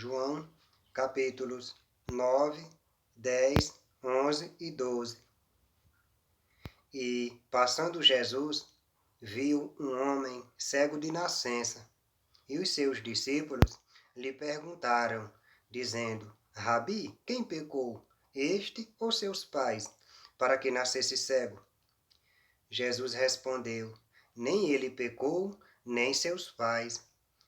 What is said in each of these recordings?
João, capítulos 9, 10, 11 e 12. E, passando Jesus, viu um homem cego de nascença, e os seus discípulos lhe perguntaram, dizendo: Rabi, quem pecou, este ou seus pais, para que nascesse cego? Jesus respondeu: Nem ele pecou, nem seus pais,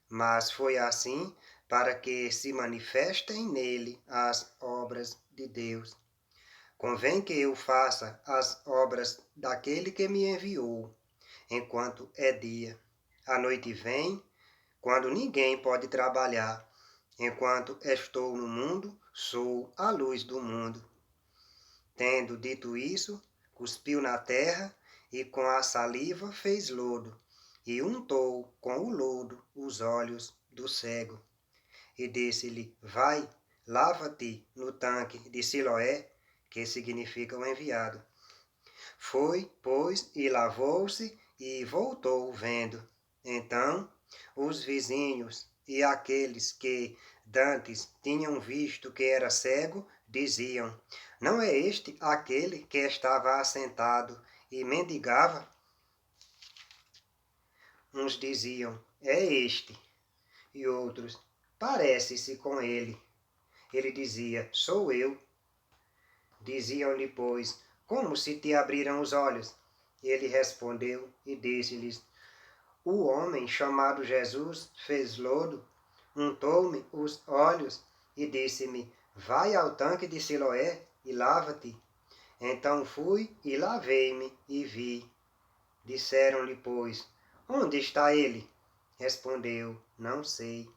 mas foi assim para que se manifestem nele as obras de Deus. Convém que eu faça as obras daquele que me enviou, enquanto é dia. A noite vem, quando ninguém pode trabalhar. Enquanto estou no mundo, sou a luz do mundo. Tendo dito isso, cuspiu na terra e com a saliva fez lodo, e untou com o lodo os olhos do cego. E disse-lhe: Vai, lava-te no tanque de Siloé, que significa o enviado. Foi, pois, e lavou-se e voltou vendo. Então, os vizinhos e aqueles que dantes tinham visto que era cego, diziam: Não é este aquele que estava assentado e mendigava? Uns diziam: É este. E outros: Parece-se com ele. Ele dizia: Sou eu. Diziam-lhe, pois: Como se te abriram os olhos? Ele respondeu e disse-lhes: O homem chamado Jesus fez lodo, untou-me os olhos e disse-me: Vai ao tanque de Siloé e lava-te. Então fui e lavei-me e vi. Disseram-lhe, pois: Onde está ele? Respondeu: Não sei.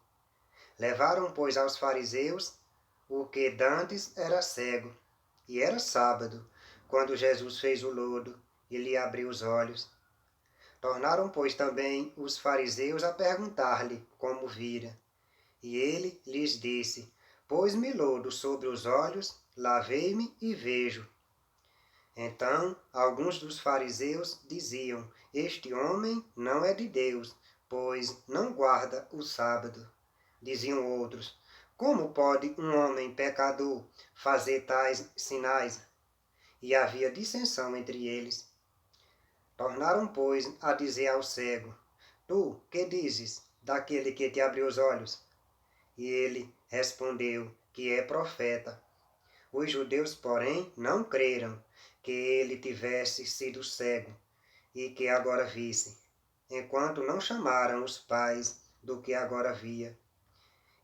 Levaram, pois, aos fariseus o que dantes era cego. E era sábado, quando Jesus fez o lodo e lhe abriu os olhos. Tornaram, pois, também os fariseus a perguntar-lhe como vira. E ele lhes disse: Pôs-me lodo sobre os olhos, lavei-me e vejo. Então, alguns dos fariseus diziam: Este homem não é de Deus, pois não guarda o sábado. Diziam outros: Como pode um homem pecador fazer tais sinais? E havia dissensão entre eles. Tornaram, pois, a dizer ao cego: Tu, que dizes daquele que te abriu os olhos? E ele respondeu que é profeta. Os judeus, porém, não creram que ele tivesse sido cego e que agora visse, enquanto não chamaram os pais do que agora via.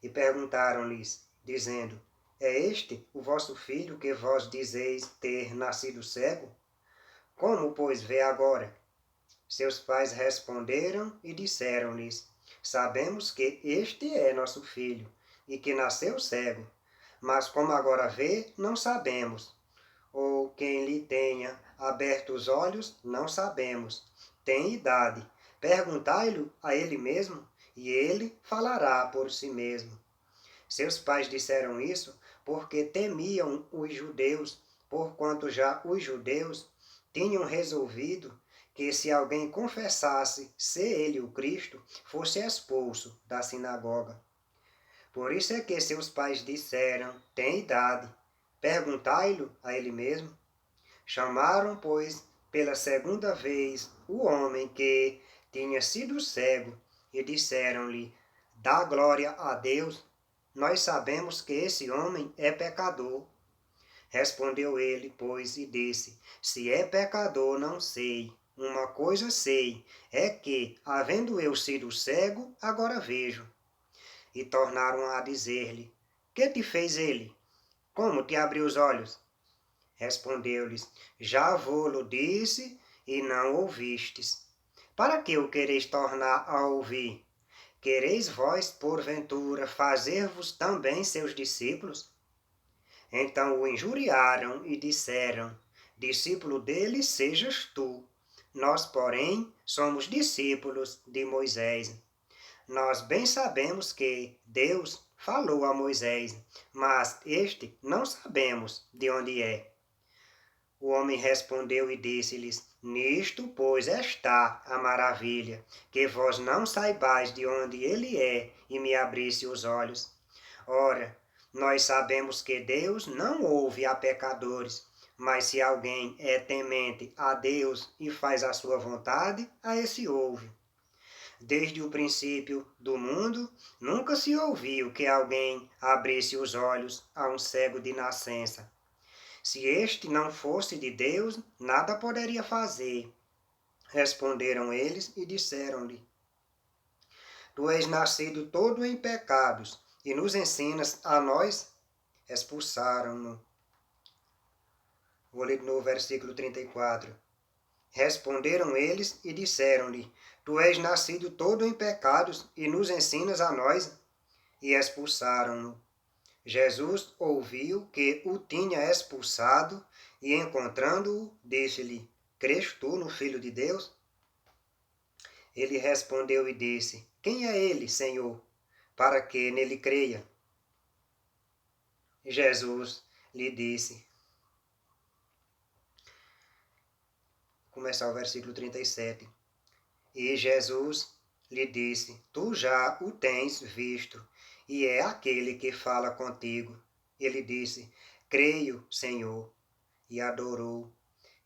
E perguntaram-lhes, dizendo: É este o vosso filho que vós dizeis ter nascido cego? Como, pois, vê agora? Seus pais responderam e disseram-lhes: Sabemos que este é nosso filho e que nasceu cego, mas como agora vê, não sabemos. Ou quem lhe tenha aberto os olhos, não sabemos. Tem idade. Perguntai-lhe a ele mesmo, e ele falará por si mesmo. Seus pais disseram isso porque temiam os judeus, porquanto já os judeus tinham resolvido que se alguém confessasse ser ele o Cristo, fosse expulso da sinagoga. Por isso é que seus pais disseram: Tem idade. Perguntai-lhe a ele mesmo. Chamaram, pois, pela segunda vez o homem que tinha sido cego e disseram-lhe: Dá glória a Deus. Nós sabemos que esse homem é pecador. Respondeu ele, pois, e disse: Se é pecador, não sei. Uma coisa sei, é que, havendo eu sido cego, agora vejo. E tornaram a dizer-lhe: Que te fez ele? Como te abriu os olhos? Respondeu-lhes: Já vô-lo disse e não ouvistes. Para que o quereis tornar a ouvir? Quereis vós, porventura, fazer-vos também seus discípulos? Então o injuriaram e disseram: Discípulo dele sejas tu. Nós, porém, somos discípulos de Moisés. Nós bem sabemos que Deus falou a Moisés, mas este não sabemos de onde é. O homem respondeu e disse-lhes: Nisto, pois, está a maravilha, que vós não saibais de onde ele é e me abrisse os olhos. Ora, nós sabemos que Deus não ouve a pecadores, mas se alguém é temente a Deus e faz a sua vontade, a esse ouve. Desde o princípio do mundo, nunca se ouviu que alguém abrisse os olhos a um cego de nascença. Se este não fosse de Deus, nada poderia fazer. Responderam eles e disseram-lhe: Tu és nascido todo em pecados e nos ensinas a nós? Expulsaram-no. Vou ler no versículo 34. Responderam eles e disseram-lhe: Tu és nascido todo em pecados e nos ensinas a nós? E expulsaram-no. Jesus ouviu que o tinha expulsado e, encontrando-o, disse-lhe: Crês tu no Filho de Deus? Ele respondeu e disse: Quem é ele, Senhor, para que nele creia? Jesus lhe disse, começar o versículo 37. E Jesus lhe disse: Tu já o tens visto, e é aquele que fala contigo. Ele disse: Creio, Senhor, e adorou.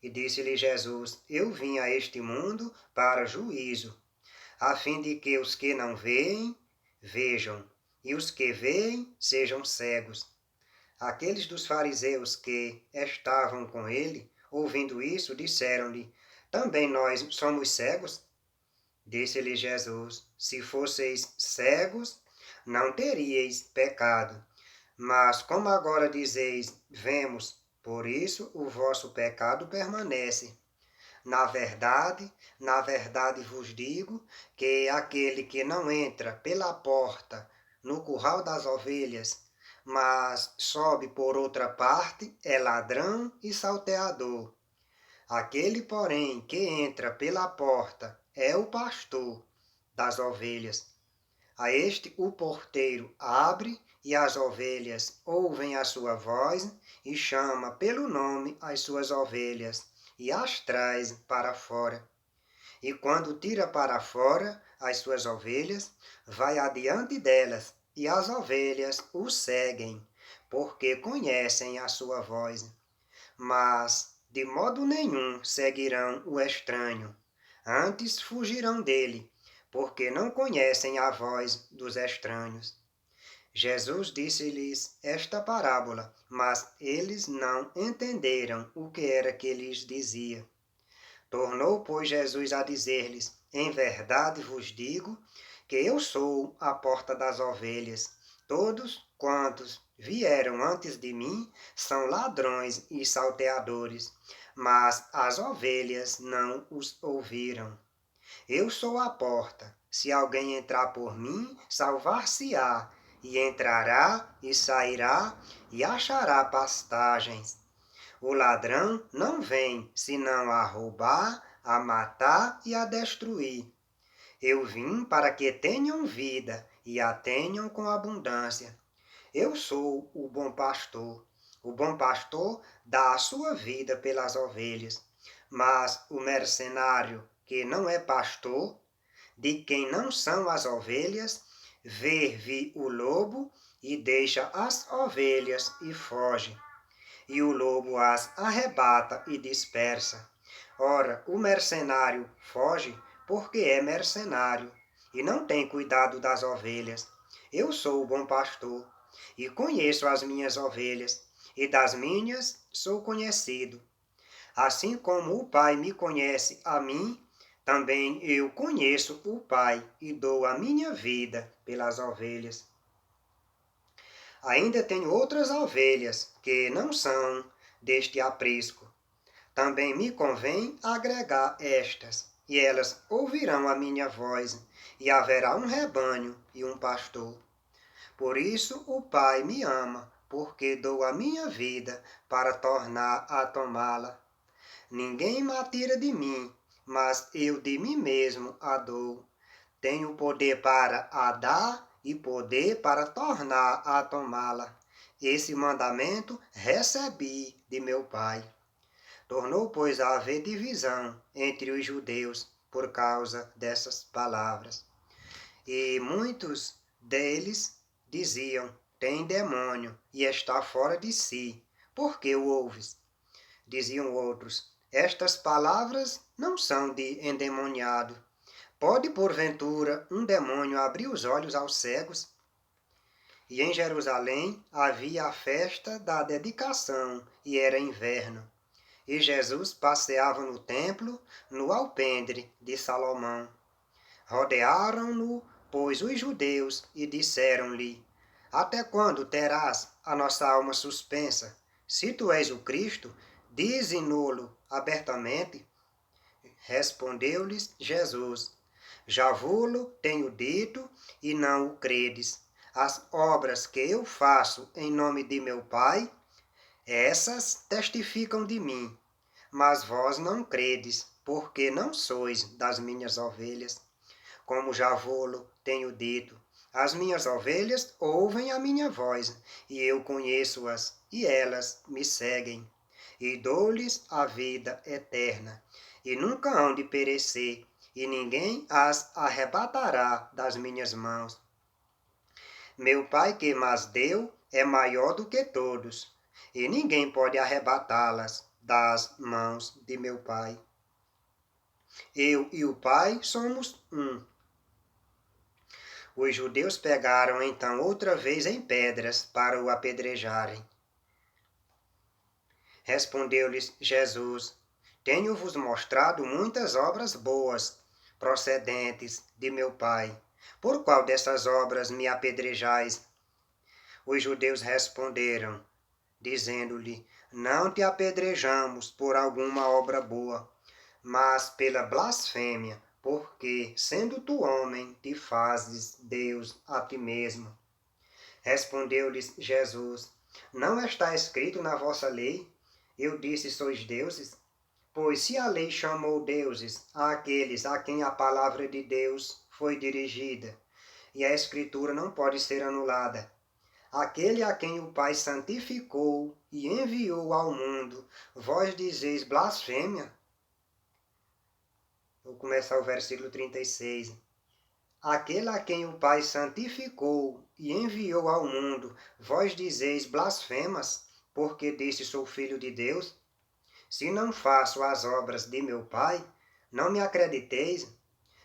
E disse-lhe Jesus: Eu vim a este mundo para juízo, a fim de que os que não veem, vejam, e os que veem sejam cegos. Aqueles dos fariseus que estavam com ele, ouvindo isso, disseram-lhe: Também nós somos cegos? Disse-lhe Jesus: Se fosseis cegos, não teríeis pecado. Mas como agora dizeis, vemos, por isso o vosso pecado permanece. Na verdade vos digo que aquele que não entra pela porta no curral das ovelhas, mas sobe por outra parte, é ladrão e salteador. Aquele, porém, que entra pela porta é o pastor das ovelhas. A este o porteiro abre e as ovelhas ouvem a sua voz e chama pelo nome as suas ovelhas e as traz para fora. E quando tira para fora as suas ovelhas, vai adiante delas e as ovelhas o seguem, porque conhecem a sua voz. Mas de modo nenhum seguirão o estranho, antes fugirão dele, porque não conhecem a voz dos estranhos. Jesus disse-lhes esta parábola, mas eles não entenderam o que era que lhes dizia. Tornou, pois, Jesus a dizer-lhes: Em verdade vos digo que eu sou a porta das ovelhas. Todos quantos vieram antes de mim são ladrões e salteadores, mas as ovelhas não os ouviram. Eu sou a porta. Se alguém entrar por mim, salvar-se-á, e entrará e sairá e achará pastagens. O ladrão não vem senão a roubar, a matar e a destruir. Eu vim para que tenham vida e a tenham com abundância. Eu sou o bom pastor. O bom pastor dá a sua vida pelas ovelhas. Mas o mercenário, que não é pastor, de quem não são as ovelhas, vê vir o lobo e deixa as ovelhas e foge. E o lobo as arrebata e dispersa. Ora, o mercenário foge porque é mercenário e não tem cuidado das ovelhas. Eu sou o bom pastor e conheço as minhas ovelhas, e das minhas sou conhecido. Assim como o Pai me conhece a mim, também eu conheço o Pai e dou a minha vida pelas ovelhas. Ainda tenho outras ovelhas que não são deste aprisco. Também me convém agregar estas, e elas ouvirão a minha voz, e haverá um rebanho e um pastor. Por isso o Pai me ama, porque dou a minha vida para tornar a tomá-la. Ninguém me tira de mim, mas eu de mim mesmo a dou. Tenho poder para a dar e poder para tornar a tomá-la. Esse mandamento recebi de meu Pai. Tornou, pois, a haver divisão entre os judeus por causa dessas palavras. E muitos deles diziam: tem demônio e está fora de si. Por que o ouves? Diziam outros: estas palavras não são de endemoniado. Pode, porventura, um demônio abrir os olhos aos cegos? E em Jerusalém havia a festa da dedicação, e era inverno. E Jesus passeava no templo, no alpendre de Salomão. Rodearam-no, pois, os judeus, e disseram-lhe: até quando terás a nossa alma suspensa? Se tu és o Cristo, dize-no-lo abertamente. Respondeu-lhes Jesus: já vo-lo tenho dito, e não o credes. As obras que eu faço em nome de meu Pai, essas testificam de mim, mas vós não credes, porque não sois das minhas ovelhas. Como já vo-lo tenho dito, as minhas ovelhas ouvem a minha voz, e eu conheço-as, e elas me seguem. E dou-lhes a vida eterna, e nunca hão de perecer, e ninguém as arrebatará das minhas mãos. Meu Pai que mas deu é maior do que todos, e ninguém pode arrebatá-las das mãos de meu Pai. Eu e o Pai somos um. Os judeus pegaram então outra vez em pedras para o apedrejarem. Respondeu-lhes Jesus: tenho-vos mostrado muitas obras boas, procedentes de meu Pai. Por qual dessas obras me apedrejais? Os judeus responderam, dizendo-lhe: não te apedrejamos por alguma obra boa, mas pela blasfêmia, porque, sendo tu homem, te fazes Deus a ti mesmo. Respondeu-lhes Jesus: não está escrito na vossa lei? Eu disse: sois deuses? Pois se a lei chamou deuses àqueles a quem a palavra de Deus foi dirigida, e a Escritura não pode ser anulada, aquele a quem o Pai santificou e enviou ao mundo, vós dizeis blasfêmia? Vou começar o versículo 36. Aquele a quem o Pai santificou e enviou ao mundo, vós dizeis blasfemas, porque disse sou filho de Deus? Se não faço as obras de meu Pai, não me acrediteis,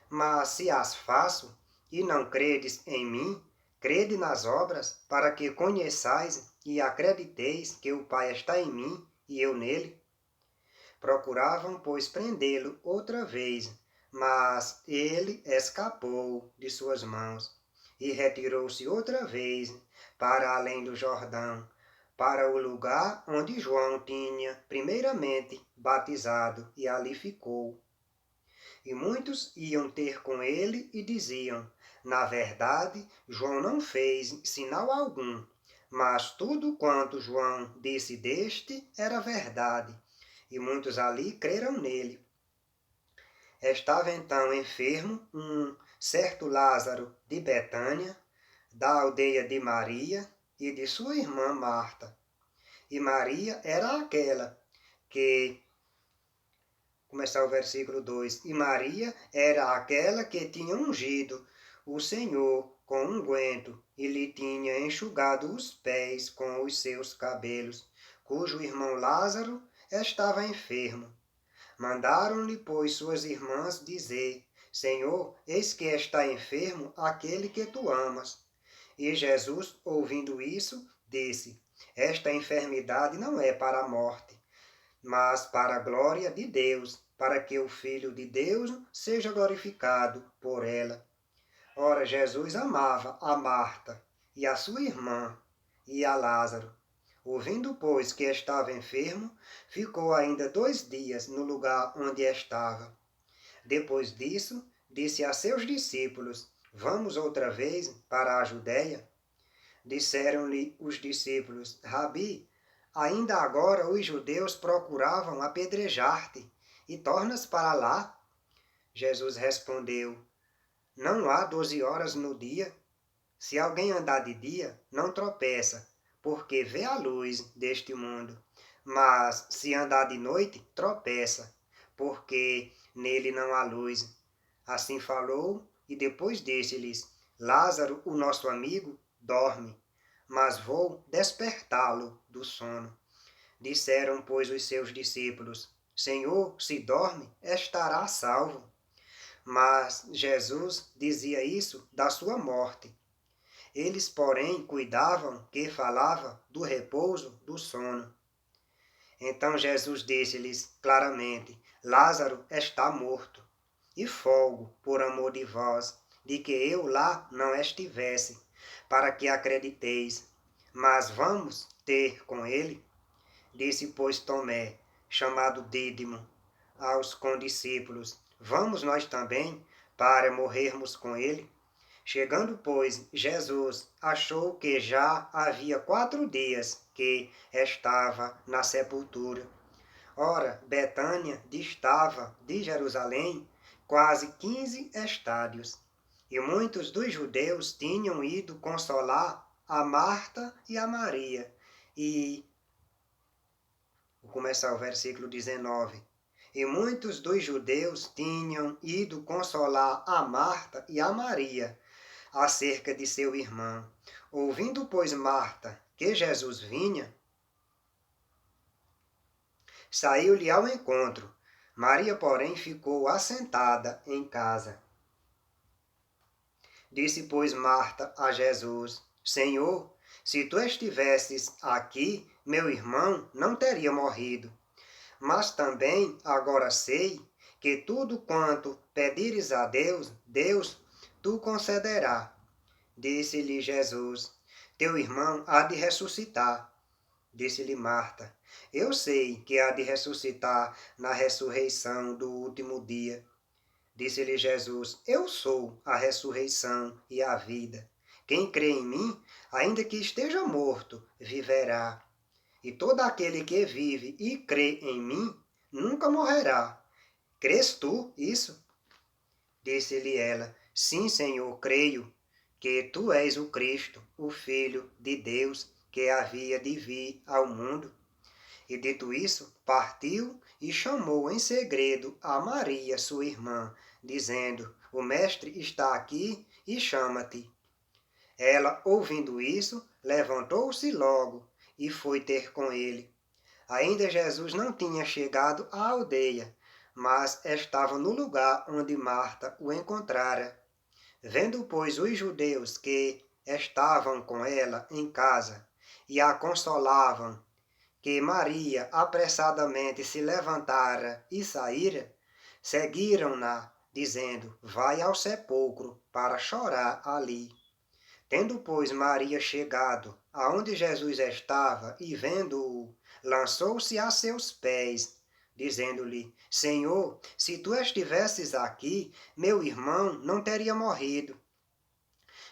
mas se as faço e não credes em mim, crede nas obras, para que conheçais e acrediteis que o Pai está em mim e eu nele. Procuravam, pois, prendê-lo outra vez, mas ele escapou de suas mãos e retirou-se outra vez para além do Jordão, para o lugar onde João tinha primeiramente batizado, e ali ficou. E muitos iam ter com ele e diziam: na verdade, João não fez sinal algum, mas tudo quanto João disse deste era verdade. E muitos ali creram nele. Estava então enfermo um certo Lázaro de Betânia, da aldeia de Maria e de sua irmã Marta. E Maria era aquela que, começar o versículo 2, e Maria era aquela que tinha ungido o Senhor com unguento e lhe tinha enxugado os pés com os seus cabelos, cujo irmão Lázaro estava enfermo. Mandaram-lhe, pois, suas irmãs dizer: Senhor, eis que está enfermo aquele que tu amas. E Jesus, ouvindo isso, disse: esta enfermidade não é para a morte, mas para a glória de Deus, para que o Filho de Deus seja glorificado por ela. Ora, Jesus amava a Marta e a sua irmã e a Lázaro. Ouvindo, pois, que estava enfermo, ficou ainda 2 dias no lugar onde estava. Depois disso, disse a seus discípulos: vamos outra vez para a Judéia? Disseram-lhe os discípulos: Rabi, ainda agora os judeus procuravam apedrejar-te, e tornas para lá? Jesus respondeu: não há 12 horas no dia? Se alguém andar de dia, não tropeça, porque vê a luz deste mundo. Mas se andar de noite, tropeça, porque nele não há luz. Assim falou, e depois disse-lhes: Lázaro, o nosso amigo, dorme, mas vou despertá-lo do sono. Disseram, pois, os seus discípulos: Senhor, se dorme, estará salvo. Mas Jesus dizia isso da sua morte. Eles, porém, cuidavam que falava do repouso do sono. Então Jesus disse-lhes claramente: Lázaro está morto, e folgo por amor de vós, de que eu lá não estivesse, para que acrediteis. Mas vamos ter com ele? Disse, pois, Tomé, chamado Dídimo, aos condiscípulos: Vamos nós também, para morrermos com ele? Chegando, pois, Jesus achou que já havia 4 dias que estava na sepultura. Ora, Betânia distava de Jerusalém quase 15 estádios, e muitos dos judeus tinham ido consolar a Marta e a Maria. E, vou começar o versículo 19. E muitos dos judeus tinham ido consolar a Marta e a Maria acerca de seu irmão. Ouvindo, pois, Marta que Jesus vinha, saiu-lhe ao encontro. Maria, porém, ficou assentada em casa. Disse, pois, Marta a Jesus: Senhor, se tu estivesses aqui, meu irmão não teria morrido. Mas também agora sei que tudo quanto pedires a Deus, Deus tu concederá. Disse-lhe Jesus: Teu irmão há de ressuscitar. Disse-lhe Marta: Eu sei que há de ressuscitar na ressurreição do último dia. Disse-lhe Jesus: Eu sou a ressurreição e a vida. Quem crê em mim, ainda que esteja morto, viverá. E todo aquele que vive e crê em mim, nunca morrerá. Crês tu isso? Disse-lhe ela: Sim, Senhor, creio que tu és o Cristo, o Filho de Deus, que havia de vir ao mundo. E dito isso, partiu e chamou em segredo a Maria, sua irmã, dizendo: O Mestre está aqui e chama-te. Ela, ouvindo isso, levantou-se logo e foi ter com ele. Ainda Jesus não tinha chegado à aldeia, mas estava no lugar onde Marta o encontrara. Vendo, pois, os judeus que estavam com ela em casa e a consolavam, que Maria apressadamente se levantara e saíra, seguiram-na, dizendo: Vai ao sepulcro para chorar ali. Tendo, pois, Maria chegado aonde Jesus estava e vendo-o, lançou-se a seus pés, dizendo-lhe: Senhor, se tu estivesses aqui, meu irmão não teria morrido.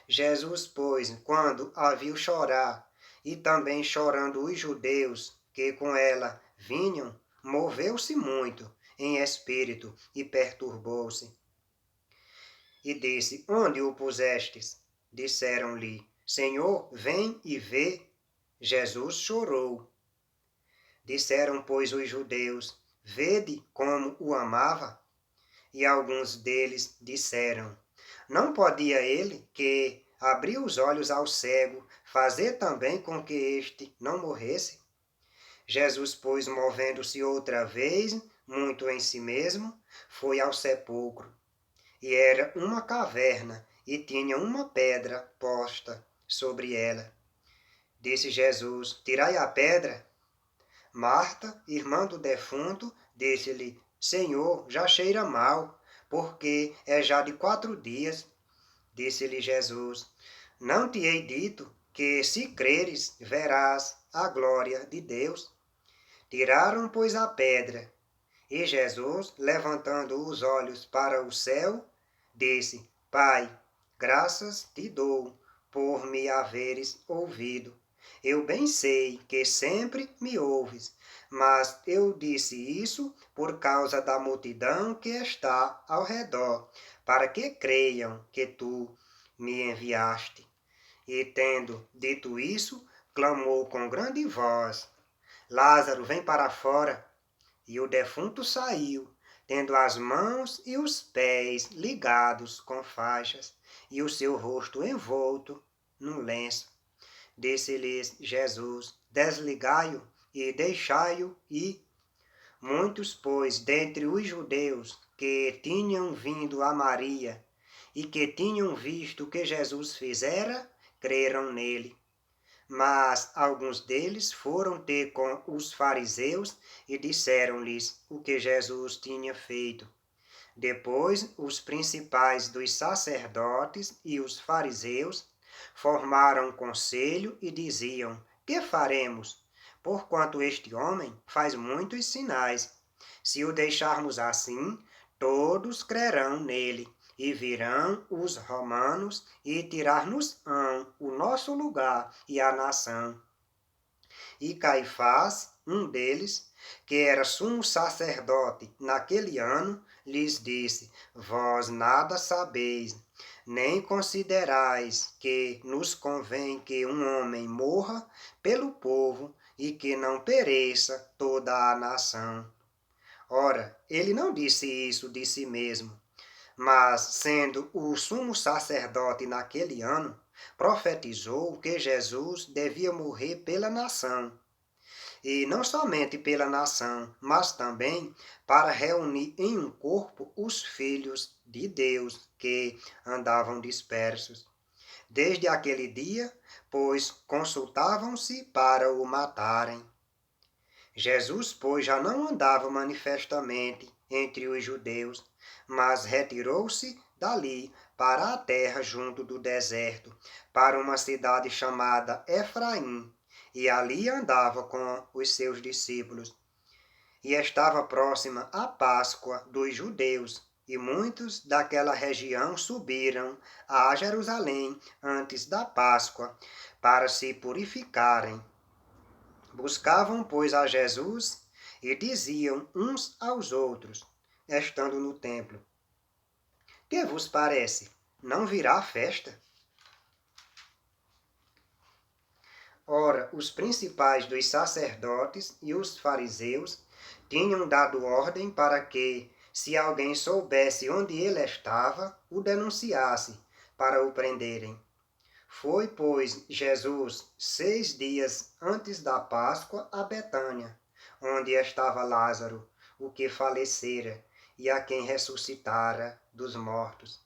Jesus, pois, quando a viu chorar, e também chorando os judeus que com ela vinham, moveu-se muito em espírito e perturbou-se. E disse: Onde o pusestes? Disseram-lhe: Senhor, vem e vê. Jesus chorou. Disseram, pois, os judeus: Vede como o amava. E alguns deles disseram: Não podia ele, que abriu os olhos ao cego, fazer também com que este não morresse? Jesus, pois, movendo-se outra vez, muito em si mesmo, foi ao sepulcro. E era uma caverna, e tinha uma pedra posta sobre ela. Disse Jesus: Tirai a pedra. Marta, irmã do defunto, disse-lhe: Senhor, já cheira mal, porque é já de 4 dias. Disse-lhe Jesus: Não te hei dito que, se creres, verás a glória de Deus? Tiraram, pois, a pedra. E Jesus, levantando os olhos para o céu, disse: Pai, graças te dou por me haveres ouvido. Eu bem sei que sempre me ouves, mas eu disse isso por causa da multidão que está ao redor, para que creiam que tu me enviaste. E tendo dito isso, clamou com grande voz: Lázaro, vem para fora. E o defunto saiu, tendo as mãos e os pés ligados com faixas, e o seu rosto envolto num lenço. Disse-lhes Jesus: desligai-o e deixai-o ir. Muitos, pois, dentre os judeus que tinham vindo a Maria e que tinham visto o que Jesus fizera, creram nele. Mas alguns deles foram ter com os fariseus e disseram-lhes o que Jesus tinha feito. Depois, os principais dos sacerdotes e os fariseus formaram um conselho e diziam: que faremos? Porquanto este homem faz muitos sinais. Se o deixarmos assim, todos crerão nele, e virão os romanos e tirar-nos-ão o nosso lugar e a nação. E Caifás, um deles, que era sumo sacerdote naquele ano, lhes disse: vós nada sabeis, nem considerais que nos convém que um homem morra pelo povo e que não pereça toda a nação. Ora, ele não disse isso de si mesmo, mas, sendo o sumo sacerdote naquele ano, profetizou que Jesus devia morrer pela nação. E não somente pela nação, mas também para reunir em um corpo os filhos de Deus que andavam dispersos. Desde aquele dia, pois, consultavam-se para o matarem. Jesus, pois, já não andava manifestamente entre os judeus, mas retirou-se dali para a terra junto do deserto, para uma cidade chamada Efraim, e ali andava com os seus discípulos. E estava próxima a Páscoa dos judeus, e muitos daquela região subiram a Jerusalém antes da Páscoa, para se purificarem. Buscavam, pois, a Jesus e diziam uns aos outros, estando no templo: que vos parece? Não virá a festa? Ora, os principais dos sacerdotes e os fariseus tinham dado ordem para que, se alguém soubesse onde ele estava, o denunciasse, para o prenderem. Foi, pois, Jesus 6 dias antes da Páscoa a Betânia, onde estava Lázaro, o que falecera, e a quem ressuscitara dos mortos.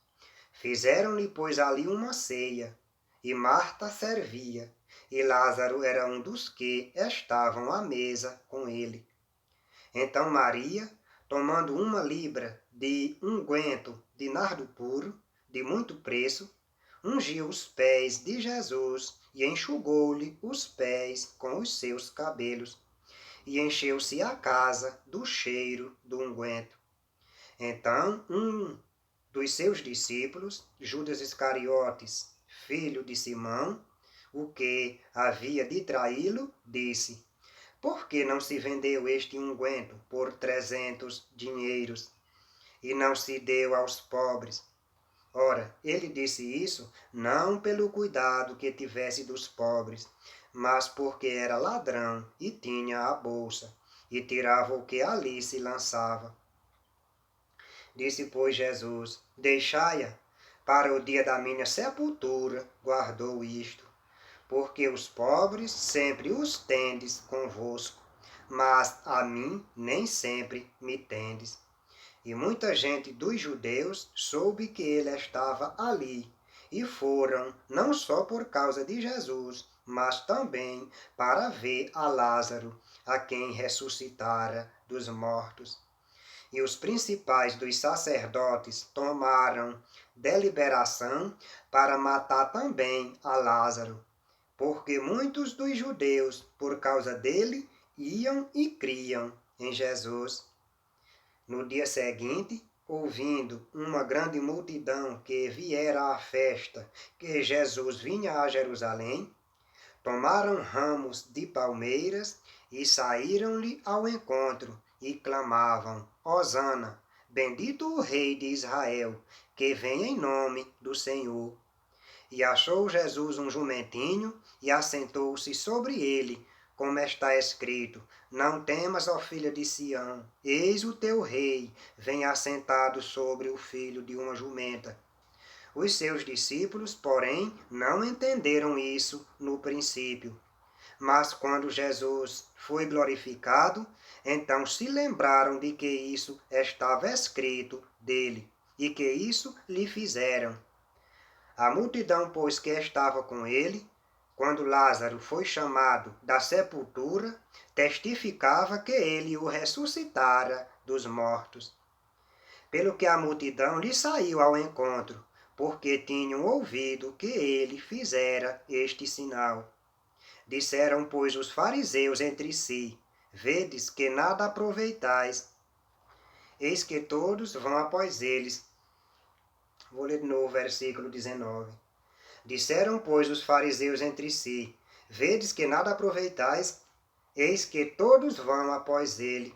Fizeram-lhe, pois, ali uma ceia, e Marta servia, e Lázaro era um dos que estavam à mesa com ele. Então Maria, tomando uma libra de unguento de nardo puro, de muito preço, ungiu os pés de Jesus e enxugou-lhe os pés com os seus cabelos, e encheu-se a casa do cheiro do unguento. Então um dos seus discípulos, Judas Iscariotes, filho de Simão, o que havia de traí-lo, disse: por que não se vendeu este unguento por 300 dinheiros e não se deu aos pobres? Ora, ele disse isso não pelo cuidado que tivesse dos pobres, mas porque era ladrão e tinha a bolsa, e tirava o que ali se lançava. Disse, pois, Jesus: deixai-a, para o dia da minha sepultura guardou isto. Porque os pobres sempre os tendes convosco, mas a mim nem sempre me tendes. E muita gente dos judeus soube que ele estava ali, e foram não só por causa de Jesus, mas também para ver a Lázaro, a quem ressuscitara dos mortos. E os principais dos sacerdotes tomaram deliberação para matar também a Lázaro, porque muitos dos judeus, por causa dele, iam e criam em Jesus. No dia seguinte, ouvindo uma grande multidão que viera à festa, que Jesus vinha a Jerusalém, tomaram ramos de palmeiras e saíram-lhe ao encontro e clamavam: Hosana, bendito o Rei de Israel, que vem em nome do Senhor. E achou Jesus um jumentinho e assentou-se sobre ele, como está escrito: não temas, ó filha de Sião, eis o teu rei, vem assentado sobre o filho de uma jumenta. Os seus discípulos, porém, não entenderam isso no princípio. Mas quando Jesus foi glorificado, então se lembraram de que isso estava escrito dele e que isso lhe fizeram. A multidão, pois, que estava com ele, quando Lázaro foi chamado da sepultura, testificava que ele o ressuscitara dos mortos. Pelo que a multidão lhe saiu ao encontro, porque tinham ouvido que ele fizera este sinal. Disseram, pois, os fariseus entre si: Vedes que nada aproveitais. Eis que todos vão após eles. Vou ler de novo o versículo 19. Disseram, pois, os fariseus entre si: Vedes que nada aproveitais. Eis que todos vão após ele.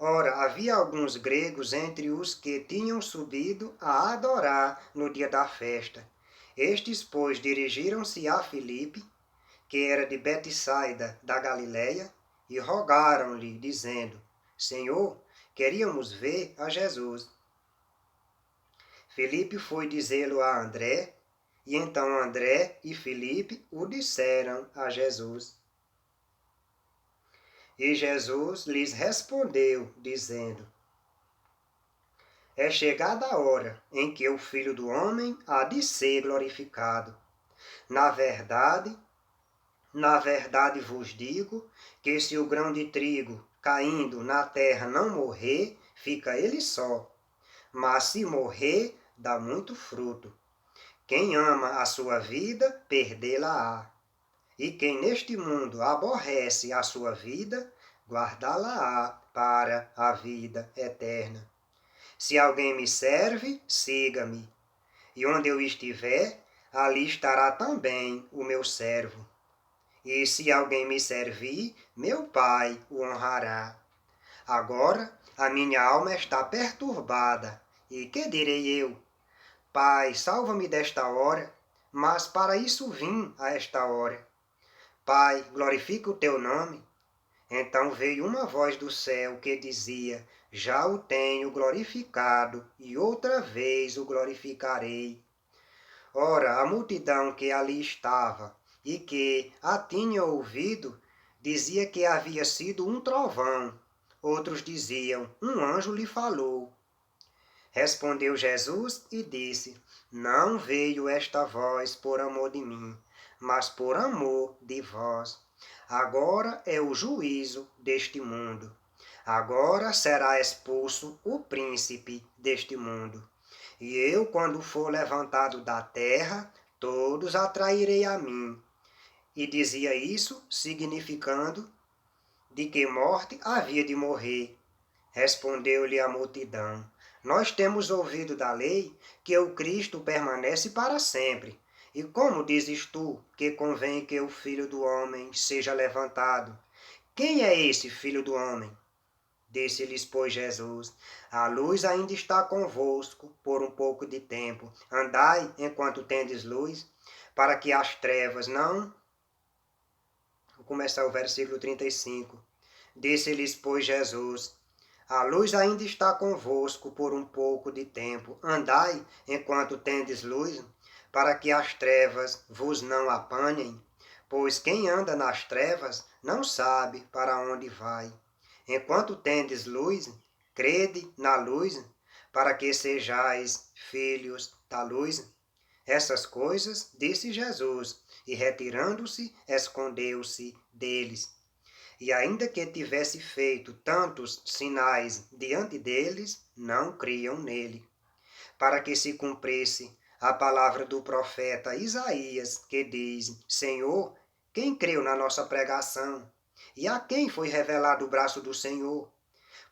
Ora, havia alguns gregos entre os que tinham subido a adorar no dia da festa. Estes, pois, dirigiram-se a Filipe, que era de Betsaida da Galileia, e rogaram-lhe, dizendo: Senhor, queríamos ver a Jesus. Filipe foi dizê-lo a André, e então André e Filipe o disseram a Jesus. E Jesus lhes respondeu, dizendo: É chegada a hora em que o Filho do Homem há de ser glorificado. Na verdade vos digo que se o grão de trigo caindo na terra não morrer, fica ele só. Mas se morrer, dá muito fruto. Quem ama a sua vida, perdê-la-á. E quem neste mundo aborrece a sua vida, guardá-la-á para a vida eterna. Se alguém me serve, siga-me. E onde eu estiver, ali estará também o meu servo. E se alguém me servir, meu Pai o honrará. Agora a minha alma está perturbada. E que direi eu? Pai, salva-me desta hora, mas para isso vim a esta hora. Pai, glorifica o teu nome. Então veio uma voz do céu que dizia: Já o tenho glorificado, e outra vez o glorificarei. Ora, a multidão que ali estava e que a tinha ouvido dizia que havia sido um trovão. Outros diziam: Um anjo lhe falou. Respondeu Jesus e disse: Não veio esta voz por amor de mim, mas por amor de vós. Agora é o juízo deste mundo. Agora será expulso o príncipe deste mundo. E eu, quando for levantado da terra, todos atrairei a mim. E dizia isso, significando de que morte havia de morrer. Respondeu-lhe a multidão: Nós temos ouvido da lei que o Cristo permanece para sempre. E como dizes tu que convém que o Filho do Homem seja levantado? Quem é esse Filho do Homem? Disse-lhes, pois, Jesus: A luz ainda está convosco por um pouco de tempo. Andai enquanto tendes luz, para que as trevas não... Vou começar o versículo 35. Disse-lhes, pois, Jesus: A luz ainda está convosco por um pouco de tempo. Andai enquanto tendes luz, para que as trevas vos não apanhem. Pois quem anda nas trevas não sabe para onde vai. Enquanto tendes luz, crede na luz, para que sejais filhos da luz. Essas coisas disse Jesus, e retirando-se, escondeu-se deles. E ainda que tivesse feito tantos sinais diante deles, não criam nele. Para que se cumprisse a palavra do profeta Isaías, que diz: Senhor, quem creu na nossa pregação? E a quem foi revelado o braço do Senhor?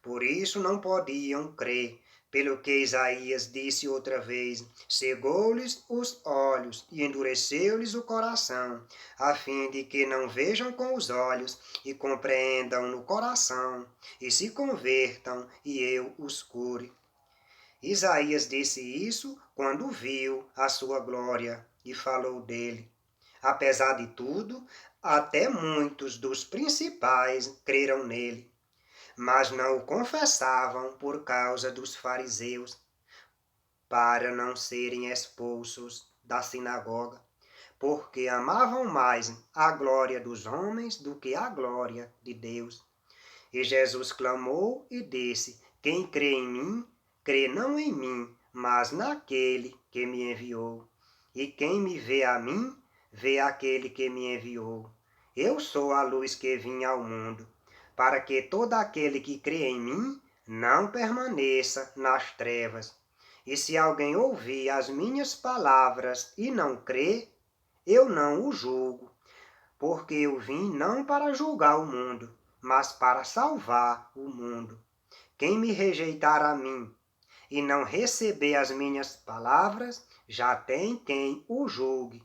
Por isso não podiam crer, pelo que Isaías disse outra vez: cegou-lhes os olhos e endureceu-lhes o coração, a fim de que não vejam com os olhos e compreendam no coração, e se convertam e eu os cure. Isaías disse isso quando viu a sua glória e falou dele. Apesar de tudo, até muitos dos principais creram nele, mas não o confessavam por causa dos fariseus, para não serem expulsos da sinagoga, porque amavam mais a glória dos homens do que a glória de Deus. E Jesus clamou e disse: Quem crê em mim, crê não em mim, mas naquele que me enviou. E quem me vê a mim, vê aquele que me enviou. Eu sou a luz que vim ao mundo, para que todo aquele que crê em mim não permaneça nas trevas. E se alguém ouvir as minhas palavras e não crê, eu não o julgo, porque eu vim não para julgar o mundo, mas para salvar o mundo. Quem me rejeitar a mim e não receber as minhas palavras, já tem quem o julgue.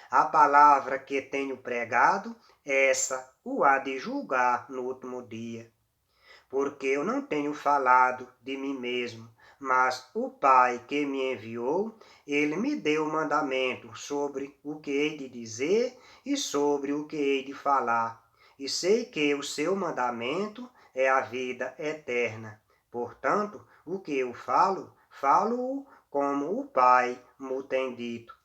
A palavra que tenho pregado, essa o há de julgar no último dia. Porque eu não tenho falado de mim mesmo, mas o Pai que me enviou, ele me deu o mandamento sobre o que hei de dizer e sobre o que hei de falar. E sei que o seu mandamento é a vida eterna. Portanto, o que eu falo, falo-o como o Pai me tem dito.